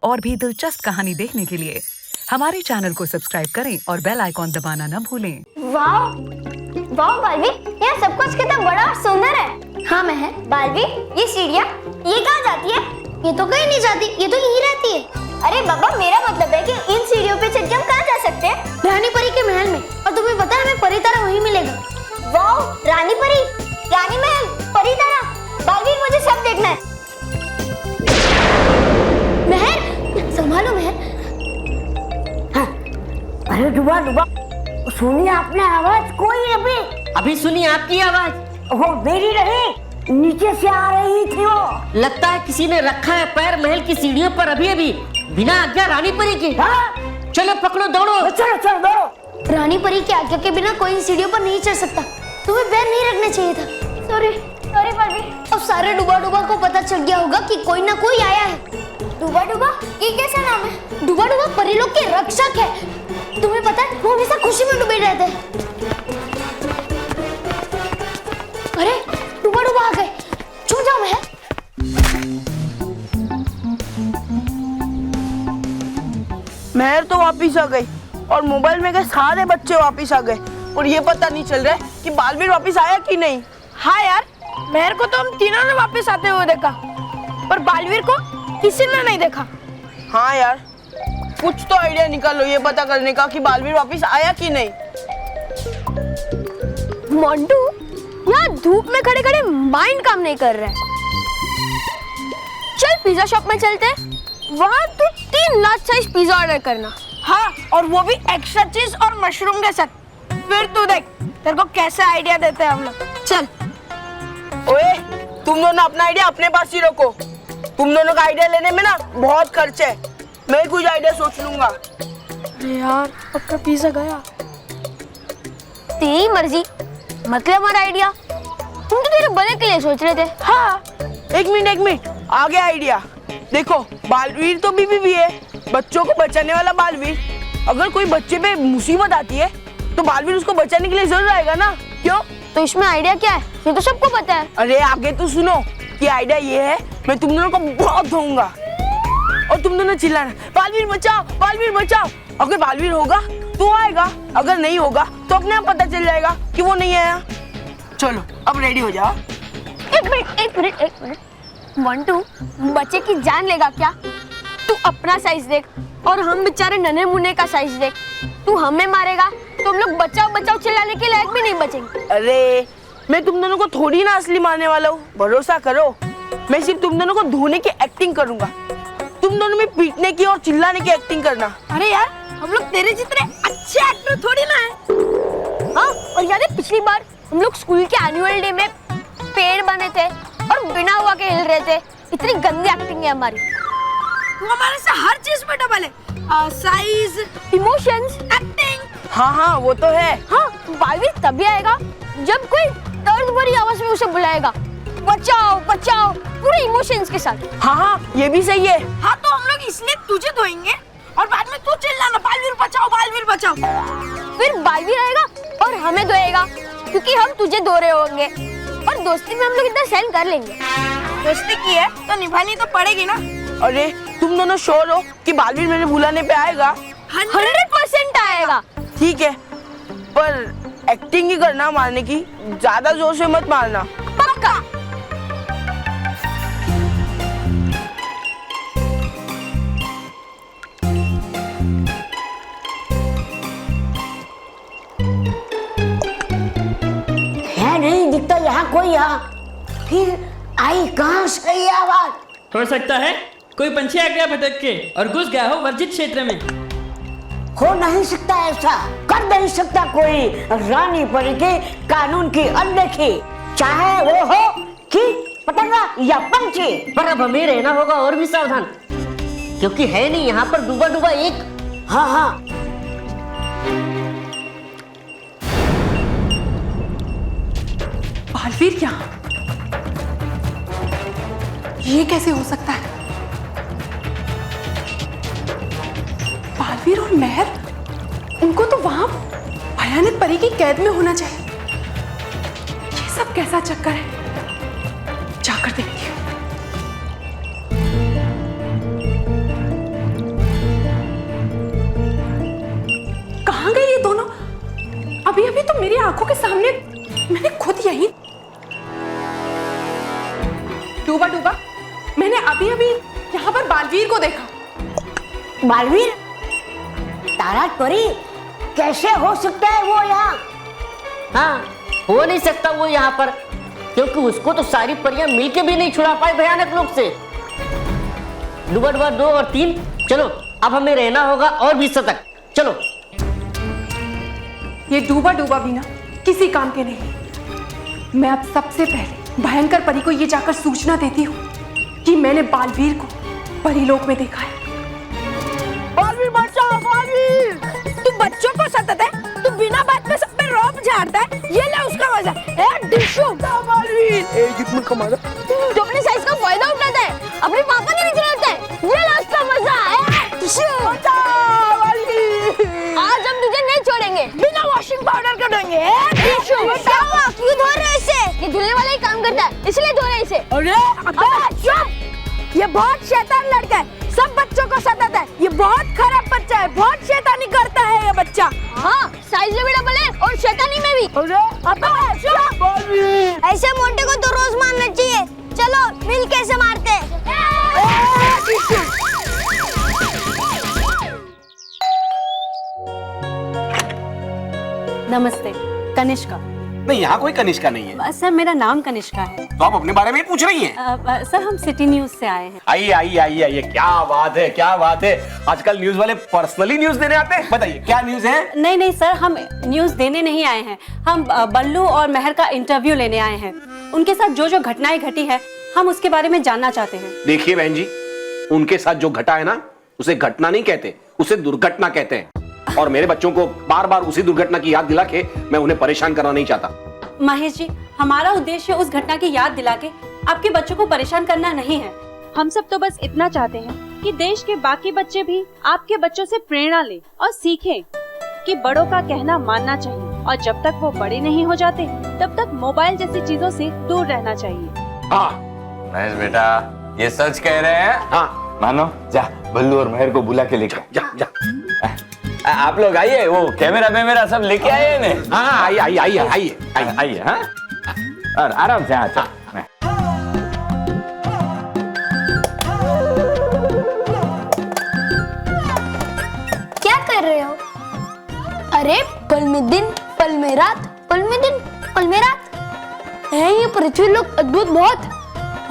और भी दिलचस्प कहानी देखने के लिए हमारे चैनल को सब्सक्राइब करें और बेल आइकॉन दबाना न भूलें। वाह वाह बालवी, यह सब कुछ कितना बड़ा और सुंदर है। हाँ महर, बालवी ये सीढ़ियाँ ये कहाँ जाती है? ये तो कहीं नहीं जाती, ये तो यहीं रहती है। अरे बाबा, मेरा मतलब है कि इन सीढ़ियों पे चढ़ के हम कहाँ जा सकते हैं? रानी परी के महल में। और तुम्हें पता है हमें परी तारा वहीं मिलेगा। वाह, रानी परी, रानी महल, परी तारा। बालवी मुझे सब देखना है। महर, संभालो महर। हाँ। अरे डुबा डुबा, सुनिए आपने आवाज? कोई अभी सुनी आपकी आवाज। वो मेरी रही, नीचे से आ रही थी वो। लगता है किसी ने रखा है पैर महल की सीढ़ियों पर अभी अभी, बिना आज्ञा रानी परी की। हाँ? चलो पकड़ो, दौड़ो। चलो चलो दौड़ो। रानी परी की आज्ञा के बिना कोई सीढ़ियों पर नहीं चढ़ सकता। तुम्हें पैर नहीं रखना चाहिए था। Sorry sorry Balvi. अब सारे डुबा डुबा को पता चल गया होगा कि कोई ना कोई आया है। डुबा डुबा, ये कैसा नाम है? डुबा डुबा परी लोग के रक्षक है। तुम्हें पता है वो हमेशा खुशी में डूबे रहते हैं। अरे डुबा डुबा आ गए, छुप जाओ महर। महर तो वापिस आ गई और मोबाइल में गए सारे बच्चे वापिस आ गए और ये पता नहीं चल रहा है कि बालवीर वापिस आया कि नहीं। हाँ यार, महर को तो हम तीनों ने वापस आते हुए देखा, पर बालवीर को किसी ने नहीं देखा। हाँ यार, कुछ तो आइडिया निकालो ये पता करने का कि बालवीर वापिस आया कि नहीं। मोंटू, यहाँ धूप में खड़े खड़े माइंड काम नहीं कर रहा है। चल पिज्जा शॉप में चलते हैं, वहाँ तू 3 लार्ज साइज पिज्जा ऑर्डर करना। हाँ, और वो भी एक्स्ट्रा चीज और मशरूम के साथ। फिर तू देख तेरे को कैसे आइडिया देते हैं हम लोग। चल। ओए, तुम दोनों अपना आइडिया अपने पास ही रखो। तुम दोनों का आइडिया लेने में ना बहुत खर्च है। मैं कुछ आइडिया सोच लूंगा। अरे यार, पक्का पिज्जा गया। तेरी मर्जी, मतलब हमारा आइडिया। तुम तो तेरे भले के लिए सोच रहे थे। हाँ, एक मिनट, आ गया आइडिया। देखो, बालवीर तो बीबी भी है, बच्चों को बचाने वाला बालवीर। अगर कोई बच्चे पे मुसीबत आती है तो बालवीर उसको बचाने के लिए जरूर आएगा ना, क्यों? तो इसमें आइडिया क्या है? ये तो सबको पता है। अरे आगे तो सुनो कि आइडिया ये है, मैं तुम दोनों को बहुत धोऊंगा और तुम दोनों चिल्लाना, बालवीर बचाओ, बालवीर बचाओ। अगर बालवीर होगा तो आएगा, अगर नहीं होगा तो अपने आप पता चल जाएगा कि वो नहीं आया। चलो अब रेडी हो जाओ। एक मिनट। मोंटू, बच्चे की जान लेगा क्या? तू अपना साइज देख और हम बेचारे नन्हे मुन्ने का साइज देख। तू हमें मारेगा तो हम लोग बचाओ बचाओ चिल्लाने के लायक भी नहीं बचेंगे। अरे मैं तुम दोनों को थोड़ी ना असली मारने वाला हूँ, भरोसा करो। मैं सिर्फ तुम दोनों को धोने की एक्टिंग करूंगा, तुम दोनों में पीटने की और चिल्लाने की एक्टिंग करना। अरे यार, हम लोग तेरे जितने अच्छे एक्टर थोड़ी ना है। हाँ, और याद है पिछली बार हम लोग स्कूल के एनुअल डे में पेड़ बने थे और बिना हुआ के हिल रहे थे। इतनी गंदी एक्टिंग है हमारी। तू हमारे से हर चीज में डबल है, साइज, इमोशंस, एक्टिंग। हाँ, वो तो है। हाँ, बालवीर तभी आएगा जब कोई दर्द भरी आवाज में उसे बुलाएगा, बचाओ बचाओ, पूरे इमोशंस के साथ। हाँ, ये भी सही है। हाँ, तो हम लोग इसलिए तुझे धोएंगे और बाद में तू चिल्लाना, बालवीर बचाओ, बालवीर बचाओ। फिर बालवीर आएगा और हमें धोएगा, क्योंकि हम तुझे धो रहे होंगे और दोस्ती में हम लोग इतना सहन कर लेंगे। दोस्ती की है तो निभानी तो पड़ेगी ना। अरे तुम दोनों श्योर हो कि बालवीर मेरे बुलाने पे आएगा? 100% आएगा। ठीक है, पर एक्टिंग ही करना मारने की, ज्यादा जोर से मत मारना। पक्का। है नहीं दिखता यहाँ कोई। यहाँ फिर आई कहाँ से ये आवाज? हो सकता है कोई पंछी आ गया भटक के और घुस गया हो वर्जित क्षेत्र में। हो नहीं सकता, ऐसा कर नहीं सकता कोई रानी परी के कानून की अनदेखी, चाहे वो हो कि पतंगा या पंछी। पर अब हमें रहना होगा और भी सावधान, क्योंकि है नहीं यहाँ पर डूबा डूबा एक। हाँ, बालवीर यहाँ? ये कैसे हो सकता है? बालवीर और महर, उनको तो वहां भयानक परी की कैद में होना चाहिए। ये सब कैसा चक्कर है? जाकर देखती हूँ। आंखों के सामने मैंने खुद यही डूबा डूबा मैंने अभी अभी यहाँ पर बालवीर को देखा। बालवीर, तारा परी, कैसे हो सकता है वो यहाँ? हाँ, हो नहीं सकता वो यहाँ पर, क्योंकि उसको तो सारी परियां मिलके भी नहीं छुड़ा पाए भयानक लोग से। डूबा डूबा 2 और 3, चलो अब हमें रहना होगा और भी सतर्क। चलो। ये डूबा डूबा भी ना किसी काम के नहीं। मैं अब सबसे पहले भयंकर परी को ये जाकर सूचना देती हूँ कि मैंने बालवीर को परीलोक में देखा है। बालवीर बचाओ, बालवीर! तू बच्चों को सताता है, तू बिना बात में सब पे रौब झाड़ता है, ये ले उसका मजा। ए डिशू, बालवीर! कितना कमाना? तू अपने साइज का फायदा उठाता है, अपने पापा के नीचे रहता है, ये ले उसका मजा। ए डिशू, बचाओ बालवीर! आज हम तुझे नहीं छोड़ेंगे, बिना वॉशिंग पाउडर के धोएंगे। ए डिशू, बचाओ! क्यों धो रहे हो इसे? ये धुलने वाला ही काम करता है, इसलिए धो रहे इसे। अरे चुप! ये बहुत शैतान लड़का है, सब बच्चों को सताता है, ये बहुत खराब बच्चा है, बहुत शैतानी करता है ये बच्चा। हाँ, साइज में भी डबल है और शैतानी में भी। ऐसे मोटे को तो रोज मारना चाहिए। चलो मिल कैसे मारते हैं। नमस्ते, कनिष्का। नहीं, यहाँ कोई कनिष्का नहीं है। सर मेरा नाम कनिष्का है। तो आप अपने बारे में ही पूछ रही हैं? सर हम सिटी न्यूज से आए हैं। आइए आइए आइए आइए, क्या बात है, क्या बात है। आजकल न्यूज वाले पर्सनली न्यूज देने आते हैं। बताइए क्या न्यूज है? नहीं नहीं सर, हम न्यूज देने नहीं आए हैं, हम बल्लू और मेहर का इंटरव्यू लेने आए हैं। उनके साथ जो जो घटनाएं घटी है हम उसके बारे में जानना चाहते हैं। देखिए बहन जी, उनके साथ जो घटा है ना, उसे घटना नहीं कहते, उसे दुर्घटना कहते हैं। और मेरे बच्चों को बार बार उसी दुर्घटना की याद दिला के मैं उन्हें परेशान करना नहीं चाहता। महेश जी, हमारा उद्देश्य उस घटना की याद दिला के आपके बच्चों को परेशान करना नहीं है। हम सब तो बस इतना चाहते हैं कि देश के बाकी बच्चे भी आपके बच्चों से प्रेरणा लें और सीखें कि बड़ों का कहना मानना चाहिए और जब तक वो बड़े नहीं हो जाते तब तक मोबाइल जैसी चीजों से दूर रहना चाहिए। हाँ महेश बेटा, ये सच कह रहे हैं। हाँ मानो, जा बल्लू और मेहर को बुला के लेकर जा जा। आप लोग आइए, वो कैमरा मेरा सब लेके आए इन्हें। हाँ आइए आइए आइए आइए आइए आइए। हाँ, और आराम से। हाँ, चल। क्या कर रहे हो? अरे पल में दिन, पल में रात, पल में दिन, पल में रात है ये पृथ्वी लोक अद्भुत बहुत।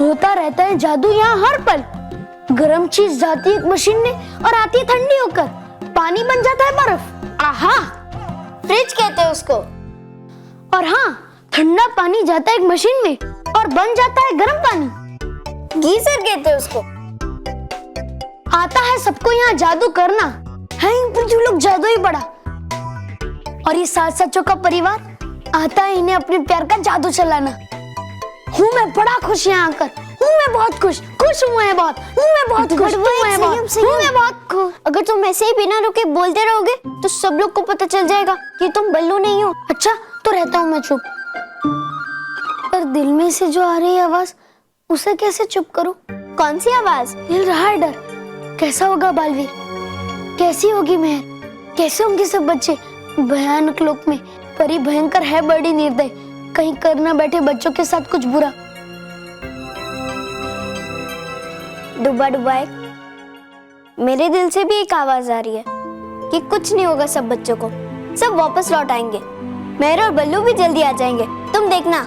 होता रहता है जादू यहाँ हर पल। गर्म चीज जाती है एक मशीन में और आती है ठंडी होकर, पानी बन जाता है बर्फ। आहा, फ्रिज कहते हैं उसको। और हाँ, ठंडा पानी जाता है एक मशीन में और बन जाता है गर्म पानी। गीजर कहते हैं उसको। आता है सबको यहाँ जादू करना, है पृथ्वी लोग जादू ही बड़ा। और ये 7 सचों का परिवार आता है इन्हें अपने प्यार का जादू चलाना। हूँ मैं बड़ा खुश यहाँ आकर, हूँ मैं बहुत खुश, खुश हूँ मैं बहुत, हूँ मैं बहुत खुश, हूँ मैं बहुत खुश। अगर तुम ऐसे ही बिना रुके बोलते रहोगे तो सब लोग को पता चल जाएगा कि तुम बल्लू नहीं हो। अच्छा तो रहता हूँ मैं चुप, पर दिल में से जो आ रही है आवाज उसे कैसे चुप करूँ? कौन सी आवाज? हिल रहा है डर। कैसा होगा बालवीर, कैसी होगी मेहर, कैसे होंगे सब बच्चे भयानक लोक में। परी भयंकर है, बड़ी निर्दय, कहीं कर ना बैठे बच्चों के साथ कुछ बुरा। डुबा डुबा मेरे दिल से भी एक आवाज आ रही है कि कुछ नहीं होगा सब बच्चों को, सब वापस लौट आएंगे। मेहर और बल्लू भी जल्दी आ जाएंगे, तुम देखना।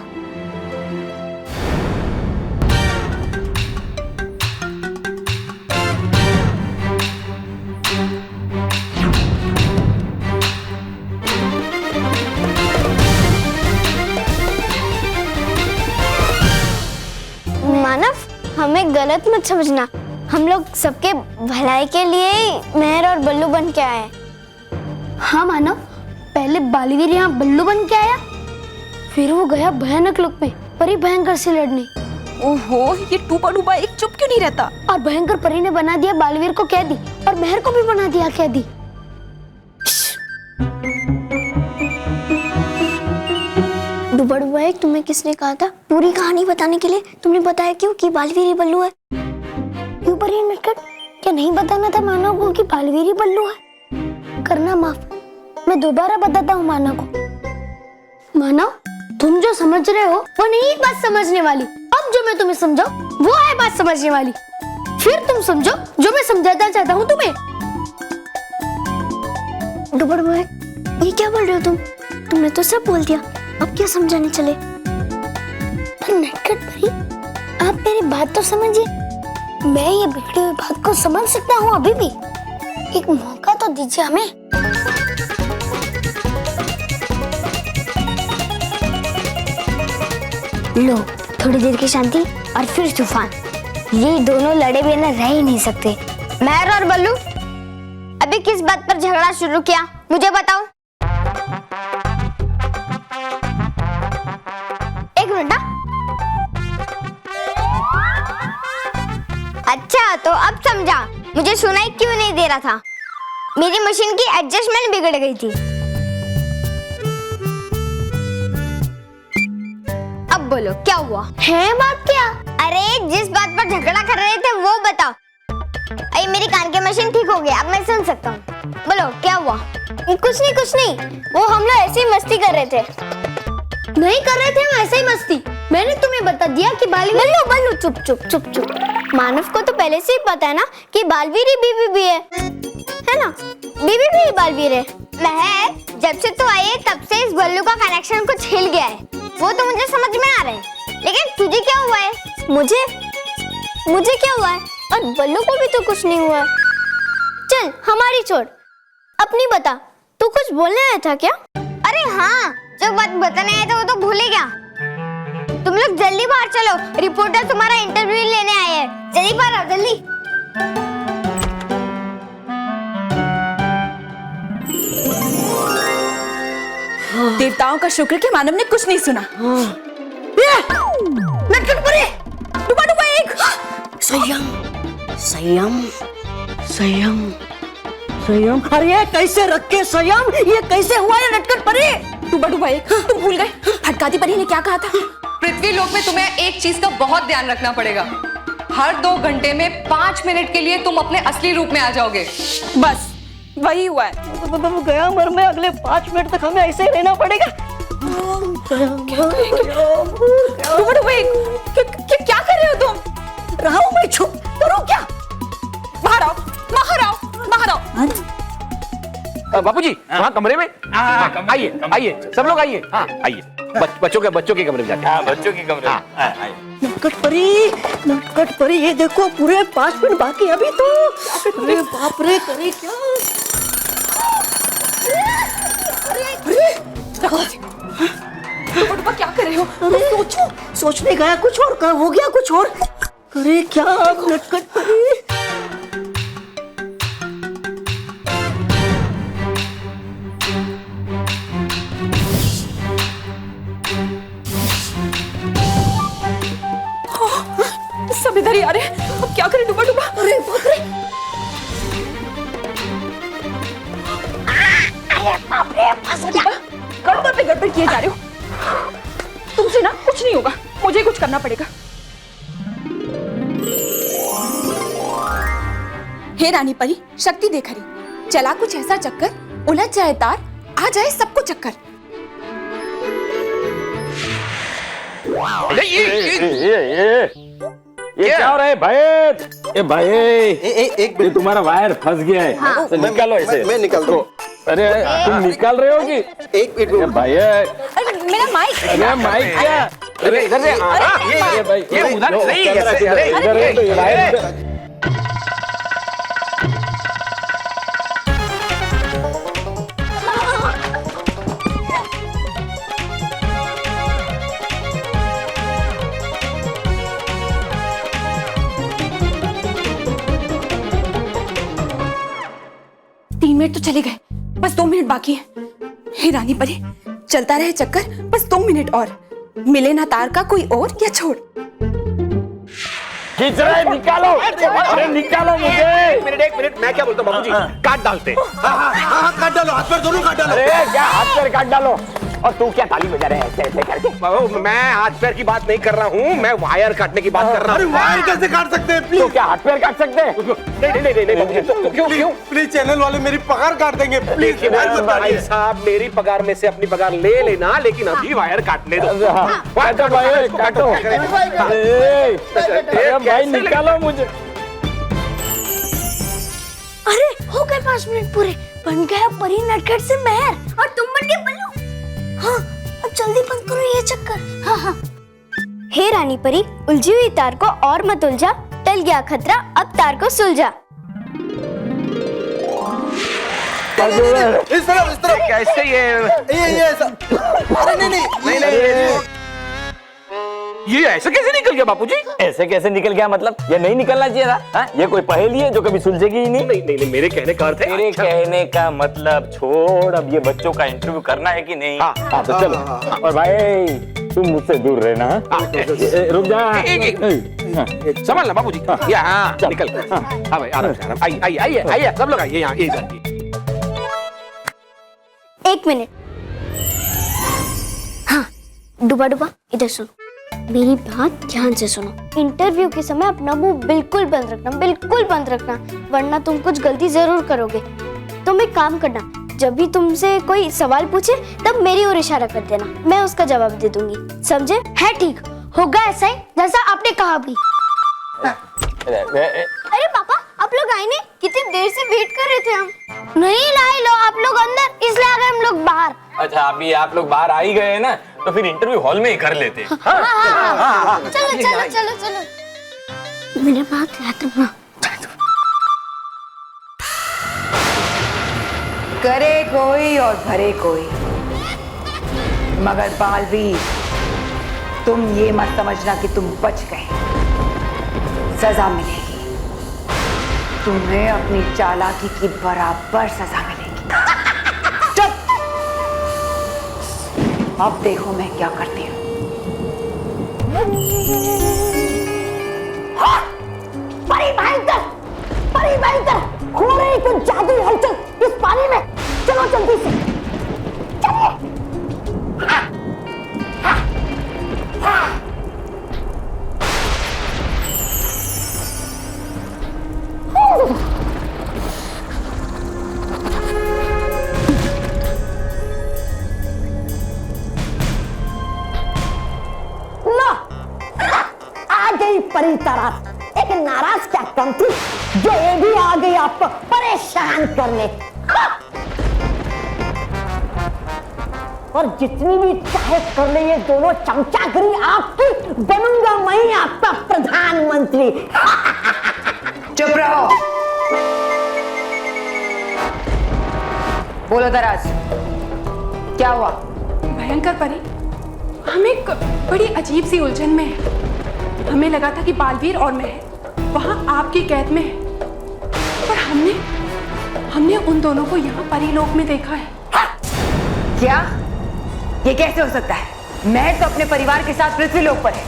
मानव, हमें गलत मत समझना, हम लोग सबके भलाई के लिए मेहर और बल्लू बन के आए। हाँ मानव, पहले बालवीर यहाँ बल्लू बन के आया, फिर वो गया भयानक लोक में परी भयंकर से लड़ने। ओहो, ये टूपा डूबा एक चुप क्यों नहीं रहता? और भयंकर परी ने बना दिया बालवीर को कैदी और मेहर को भी बना दिया कैदी। डुबा डुबा एक, तुम्हें किसने कहा था पूरी कहानी बताने के लिए? तुमने बताया क्यों कि बालवीर ही बल्लू है? क्यों परी नटखट, क्या नहीं बताना था मानव को कि बालवीर ही बल्लू है? करना माफ, मैं दोबारा बताता हूँ मानव को। मानो तुम जो समझ रहे हो वो नहीं बात समझने वाली। अब जो मैं तुम्हें समझाऊं वो है बात समझने वाली। फिर तुम समझो जो मैं समझाना चाहता हूँ तुम्हें। डुबड़ भाई ये क्या बोल रहे हो तुम? तुमने तो सब बोल दिया, अब क्या समझाने चले? पर नटखट परी, आप मेरी बात तो समझिए। मैं ये बिगड़ी हुई बात को समझ सकता हूँ अभी भी। एक मौका तो दीजिए हमें। लो थोड़ी देर की शांति और फिर तूफान। ये दोनों लड़े बिना रह ही नहीं सकते। महर और बल्लू अभी किस बात पर झगड़ा शुरू किया मुझे बताओ। एक मिनट। अच्छा तो अब समझा मुझे सुनाई क्यों नहीं दे रहा था। मेरी मशीन की एडजस्टमेंट बिगड़ गई थी। अब बोलो क्या हुआ है? बात क्या? अरे जिस बात पर झगड़ा कर रहे थे वो बताओ। अरे मेरी कान की मशीन ठीक हो गई, अब मैं सुन सकता हूँ। बोलो क्या हुआ? कुछ नहीं वो हम लोग ऐसे ही मस्ती कर रहे थे। नहीं कर रहे थे हम ऐसे ही मस्ती। मैंने तुम्हें बता दिया कि बल्लू चुप। मानव को तो पहले से ही पता है ना कि बालवीर ही बीबी भी है ना? बीबी भी ही बालवीर है। महर जब से तू आई है तब से इस बल्लू का कनेक्शन कुछ हिल गया है। वो तो मुझे समझ में आ रहा है, लेकिन तुझे क्या हुआ है? मुझे क्या हुआ है? और बल्लू को भी तो कुछ नहीं हुआ। चल हमारी छोड़, अपनी बता। तू कुछ बोलने आया था क्या? अरे हाँ, जो बात बताने आया था वो तो भूल ही गया। तुम लोग जल्दी बाहर चलो, रिपोर्टर तुम्हारा इंटरव्यू लेने आए हैं। जल्दी बाहर आओ, जल्दी। देवताओं का शुक्र कि मानव ने कुछ नहीं सुना। नटखट परी, डुबा एक। संयम। अरे कैसे रख के संयम? ये कैसे हुआ है नटखट परी? डुबा एक, तुम भूल गए फटकाती परी ने क्या कहा था? पृथ्वी लोक में तुम्हें एक चीज का बहुत ध्यान रखना पड़ेगा। हर 2 घंटे में 5 मिनट के लिए तुम अपने असली रूप में आ जाओगे। बस वही हुआ है। गया मर में अगले 5 मिनट तक हमें ऐसे ही रहना पड़ेगा। क्या कर रहे हो तुम? रहा हूं मैं, चुप करो क्या? बाहर आओ। बापूजी वहाँ कमरे में आइए सब लोग आइए। हाँ आइए बच्चों के कमरे में जाके। हाँ बच्चों के कमरे में। नटखट परी ये देखो पूरे 5 मिनट बाकी अभी तो। अरे बाप रे, करे क्या? डुबा क्या कर रहे हो? सोचने गया कुछ और, हो गया कुछ और। करे क्या अब नटखट परी? सब इधर ही आ रहे हैं। अब क्या करें डुबा? अरे बाप रे, फंस गया। गड़बड़ पे गड़बड़ किए जा रहे हो। तुमसे ना कुछ नहीं होगा, मुझे कुछ करना पड़ेगा। हे रानी परी, शक्ति देख रही, चला कुछ ऐसा चक्कर, उलझ जाए तार, आ जाए सबको चक्कर। ये क्या हो रहा है भाई? एक मिनट, तुम्हारा वायर फंस गया है। हाँ। तो निकालो इसे। मैं निकाल दूं। अरे तुम निकाल रहे हो कि? एक मिनट भाई। अरे मेरा माइक। अरे माइक क्या? अरे इधर से। ये भाई ये उधर नहीं है। इधर है तो वायर। मिनट तो चले गए, बस 2 मिनट बाकी है। हे रानी परी, चलता रहे चक्कर, बस 2 मिनट और। मिले ना तार का कोई और या छोड़। खींच रहा है, निकालो। अरे निकालो मुझे। एक मिनट मैं क्या बोलता हूँ बाबूजी, काट डालते। हाँ, काट डालो, हाथ पैर दोनों काट डालो। अरे क्या हाथ पैर काट डालो? और तू क्या ताली बजा रहा है ऐसे ऐसे करके? मैं हाथ पैर की बात नहीं कर रहा हूँ, मैं वायर काटने की बात कर रहा हूँ। वायर कैसे काट सकते हैं? तो क्या हाथ पैर काट सकते हैं? नहीं, क्यों? प्लीज चैनल वाले मेरी पगार काट देंगे। देखिए भाई साहब, मेरी पगार में से अपनी पगार ले लेना, लेकिन अभी वायर काटने दो। काटो भाई, काटो। भाई निकालो मुझे। अरे हो गए 5 मिनट पूरे, बन गया परी नटखट से मेहर और तुम बन गए बल्लू। हाँ अब जल्दी बंद करो ये चक्कर। हाँ। हे रानी परी, उलझी हुई तार को और मत उलझा, टल गया खतरा अब तार को सुलझा। इस तरफ कैसे ये नहीं ये ऐसे कैसे निकल गया बापूजी? ऐसे कैसे निकल गया मतलब? ये नहीं निकलना चाहिए था। ये कोई पहेली है जो कभी सुलझेगी ही नहीं। नहीं, मेरे कहने का अर्थ है। मेरे कहने का मतलब छोड़, अब ये बच्चों का इंटरव्यू करना है कि नहीं? हाँ तो चलो। और भाई तुम मुझसे दूर रहना। रुक जा, संभालना बापूजी। निकल। हाँ भाई आराम से, आइए सब लोग आइए यहाँ। 1 मिनट। हाँ डुबा इधर सुनो, मेरी बात ध्यान से सुनो। इंटरव्यू के समय अपना मुंह बिल्कुल बंद रखना, वरना तुम कुछ गलती जरूर करोगे। तुम एक काम करना, जब भी तुमसे कोई सवाल पूछे तब मेरी ओर इशारा कर देना, मैं उसका जवाब दे दूंगी, समझे? है ठीक? होगा ऐसा ही जैसा आपने कहा भी। अरे पापा आप लोग आए नहीं? कितनी देर से वेट कर रहे थे हम। नहीं लाए लो आप लोग अंदर, इसलिए आ गए हम लोग बाहर। अच्छा अभी आप लोग बाहर आ ही गए ना, तो फिर इंटरव्यू हॉल में ही कर लेते। चलो मेरे बात याद रखना। करे कोई और भरे कोई, मगर बालवीर तुम ये मत समझना कि तुम बच गए, सजा मिलेगी तुम्हें, अपनी चालाकी की बराबर सजा मिलेगी। चुप, अब देखो मैं क्या करती हूँ। परी भयंकर हो रही कुछ जादुई हलचल इस पानी में। चलो जल्दी से चलो। आ गई परी तरह। एक नाराज क्या कम थी जो ये भी आ गई आपको परेशान करने। और जितनी भी चाहे कर ले ये दोनों चमचागिरी आपकी, बनूंगा मैं आपका प्रधानमंत्री। चुप रहो। बोलो दराज, क्या हुआ? भयंकर परी, हम एक बड़ी अजीब सी उलझन में हैं। हमें लगा था कि बालवीर और मैं वहां आपकी कैद में है, पर हमने उन दोनों को यहाँ परीलोक में देखा है। क्या? ये कैसे हो सकता है? मैं तो अपने परिवार के साथ पृथ्वीलोक पर है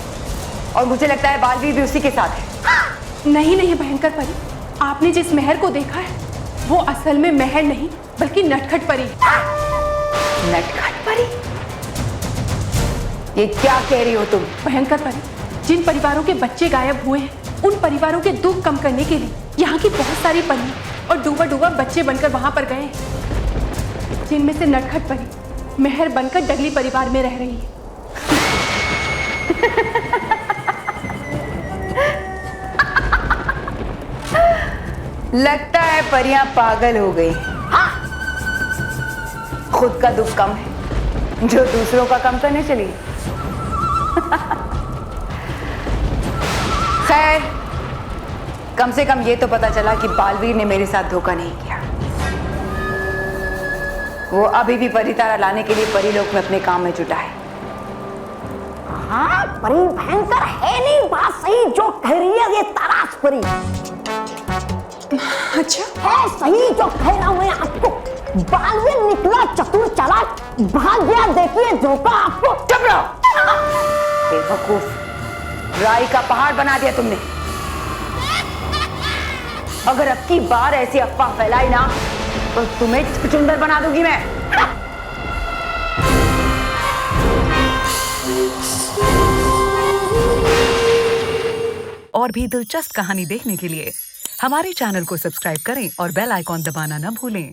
और मुझे लगता है बालवीर भी उसी के साथ है। नहीं भयंकर परी, आपने जिस मेहर को देखा है वो असल में मेहर नहीं बल्कि नटखट परी है। नटखट परी? ये क्या कह रही हो तुम? भयंकर परी, जिन परिवारों के बच्चे गायब हुए हैं उन परिवारों के दुख कम करने के लिए यहाँ की बहुत सारी परी और डूबा बच्चे बनकर वहां पर गए, जिनमें से नटखट परी मेहर बनकर डगली परिवार में रह रही है। लगता है परियां पागल हो गई। हाँ? खुद का दुख कम है जो दूसरों का कम करने चली। खैर, कम से कम ये तो पता चला कि बालवीर ने मेरे साथ धोखा नहीं किया। वो अभी भी परितारा लाने के लिए परीलोक में अपने काम में जुटा है। हाँ परी भयंकर है नहीं, बात सही जो कह रही है ये तराश परी। अच्छा है सही जो कह रहा हूं मैं आपको। बालवीर निकला चतुर चालाक, भाग गया देखिए धोखा आपको। चुप रहो बेवकूफ, राई का पहाड़ बना दिया तुमने। अगर अब की बार ऐसी अफवाह फैलाई ना तो तुम्हें चुचुंदर बना दूंगी मैं। और भी दिलचस्प कहानी देखने के लिए हमारे चैनल को सब्सक्राइब करें और बेल आइकॉन दबाना न भूलें।